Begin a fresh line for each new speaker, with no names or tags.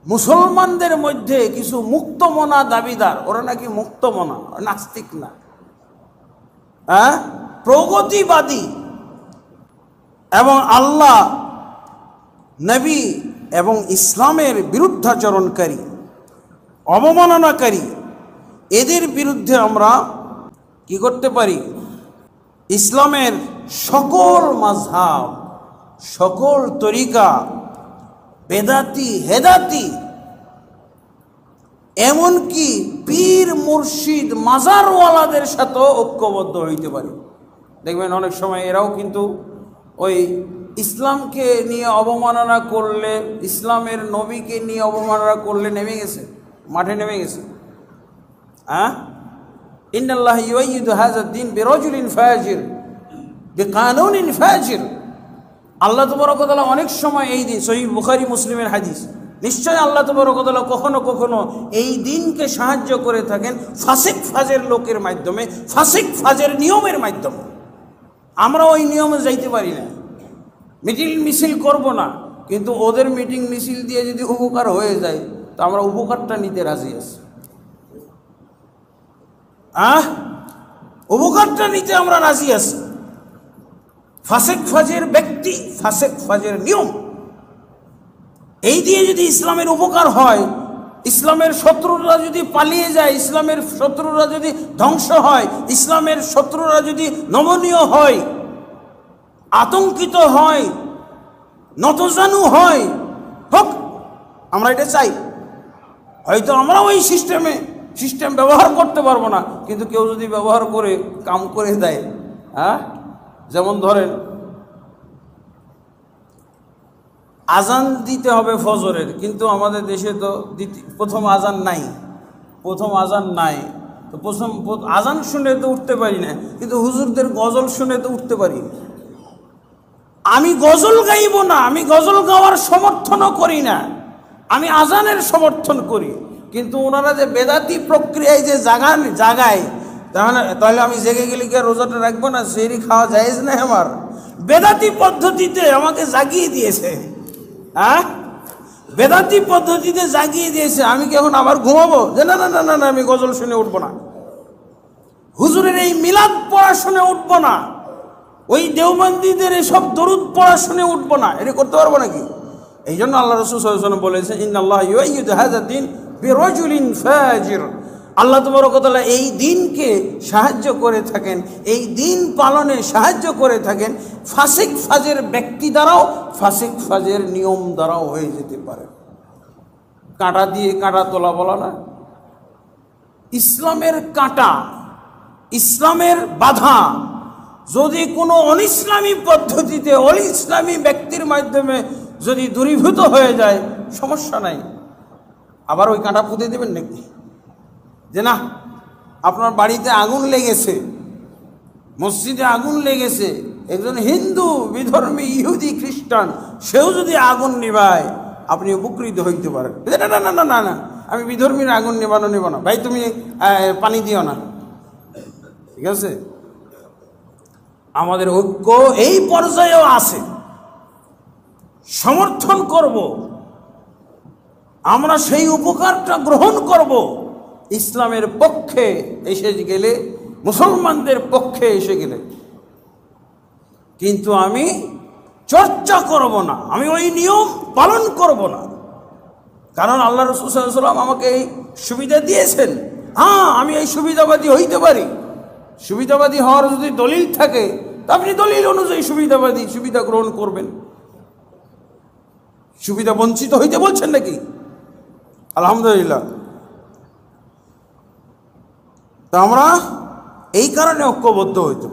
মুসলমানদের মধ্যে কিছু মুক্তমনা দাবিদার, ওরা নাকি মুক্তমনা, নাস্তিক না, প্রগতিবাদী এবং আল্লাহ, নবী এবং ইসলামের বিরুদ্ধাচরণকারী, অবমাননাকারী, এদের বিরুদ্ধে আমরা কি করতে পারি? ইসলামের সকল মাযহাব, সকল তরিকা, বেদাতি হেদাতি, এমনকি পীর মুর্শিদ মাজারওয়ালাদের সাথেও ঐক্যবদ্ধ হইতে পারি। দেখবেন অনেক সময় এরাও কিন্তু ওই ইসলামকে নিয়ে অবমাননা করলে, ইসলামের নবীকে নিয়ে অবমাননা করলে নেমে গেছে, মাঠে নেমে গেছে। ইন্নাল্লাহ ইউআইয়িদু হাযা দ্বীন বিরাজুলিন ফাজির বিকানুনিন ফাজির। আল্লাহ তাবারক ওয়া তাআলা অনেক সময় এই দিন, সহিহ বুখারী মুসলিমের হাদিস, নিশ্চয় আল্লাহ তাবারক ওয়া তাআলা কখনো কখনো এই দিনকে সাহায্য করে থাকেন ফাসিক ফাজের লোকের মাধ্যমে, ফাসিক ফাজের নিয়মের মাধ্যমে। আমরা ওই নিয়মে যাইতে পারি না, মিটিং মিছিল করব না, কিন্তু ওদের মিটিং মিছিল দিয়ে যদি উপকার হয়ে যায় তো আমরা উপকারটা নিতে রাজি আছি। উপকারটা নিতে আমরা রাজি আছি। ফাসেক ফাজের ব্যক্তি, ফাসেক ফাজের নিয়ম, এই দিয়ে যদি ইসলামের উপকার হয়, ইসলামের শত্রুরা যদি পালিয়ে যায়, ইসলামের শত্রুরা যদি ধ্বংস হয়, ইসলামের শত্রুরা যদি নমনীয় হয়, আতঙ্কিত হয়, নতজানু হয়, হোক, আমরা এটা চাই। হয়তো আমরা ওই সিস্টেম ব্যবহার করতে পারবো না, কিন্তু কেউ যদি ব্যবহার করে কাম করে দেয়, যেমন ধরেন আজান দিতে হবে ফজরের, কিন্তু আমাদের দেশে তো প্রথম আজান নাই, তো প্রথম আজান শুনে তো উঠতে পারি না, কিন্তু হুজুরদের গজল শুনে তো উঠতে পারি। আমি গজল গাইব না, আমি গজল গাওয়ার সমর্থনও করি না, আমি আজানের সমর্থন করি, কিন্তু ওনারা যে বেদাতি প্রক্রিয়ায় যে জাগায়, তাহলে আমি জেগে গেলে কি রোজাটা রাখবো না? সেহরি খাওয়া জায়েজ না? আমার বেদাতি পদ্ধতিতে আমাকে জাগিয়ে দিয়েছে, বেদাতি পদ্ধতিতে জাগিয়ে দিয়েছে। আমি কি এখন আবার ঘুমাবো যে না না না না না আমি গজল শুনে উঠবো না, হুজুরের এই মিলাদ পড়া শুনে উঠবো না, ওই দেওবন্দীদের এসব দরুদ পড়া শুনে উঠবো না? এটা করতে পারবো নাকি? এই জন্য আল্লাহ রাসূল সাল্লাল্লাহু আলাইহি ওয়াসাল্লাম বলেছেন, ইন্নাল্লাহ ইউআইয়িদু হাযা দ্বীন বিরাজুলিন ফাজির। আল্লাহ তাবারক ওয়া তাআলা এই দিনকে সাহায্য করে থাকেন, এই দিন পালনে সাহায্য করে থাকেন ফাসিক ফাজের ব্যক্তি দ্বারাও, ফাসিক ফাজের নিয়ম দ্বারাও হয়ে যেতে পারে। কাঁটা দিয়ে কাঁটা তোলা বলা না, ইসলামের কাঁটা, ইসলামের বাধা যদি কোনো অনিসলামী পদ্ধতিতে, অনিসলামী ব্যক্তির মাধ্যমে যদি দূরীভূত হয়ে যায়, সমস্যা নাই। আবার ওই কাঁটা পুঁতে দেবেন নাকি? যে না, আপনার বাড়িতে আগুন লেগেছে, মসজিদে আগুন লেগেছে, একজন হিন্দু বিধর্মী ইহুদি খ্রিস্টান সেও যদি আগুন নিভায়, আপনি উপকৃত হইতে পারেন। না না না না না, আমি বিধর্মীর আগুন নেব না, ভাই তুমি পানি দিও না, ঠিক আছে? আমাদের ঐক্য এই পর্যায়েও আছে, সমর্থন করব, আমরা সেই উপকারটা গ্রহণ করব ইসলামের পক্ষে এসে গেলে, মুসলমানদের পক্ষে এসে গেলে। কিন্তু আমি চর্চা করব না, আমি ওই নিয়ম পালন করব না, কারণ আল্লাহ রাসূল সাল্লাল্লাহু আলাইহি ওয়াসাল্লাম আমাকে এই সুবিধা দিয়েছেন। আমি এই সুবিধাবাদী হইতে পারি, সুবিধাবাদী হওয়ার যদি দলিল থাকে তা আপনি দলিল অনুযায়ী সুবিধা গ্রহণ করবেন। সুবিধা বঞ্চিত হইতে বলছেন নাকি? আলহামদুলিল্লাহ। তা আমরা এই কারণে ঐক্যবদ্ধ হইতে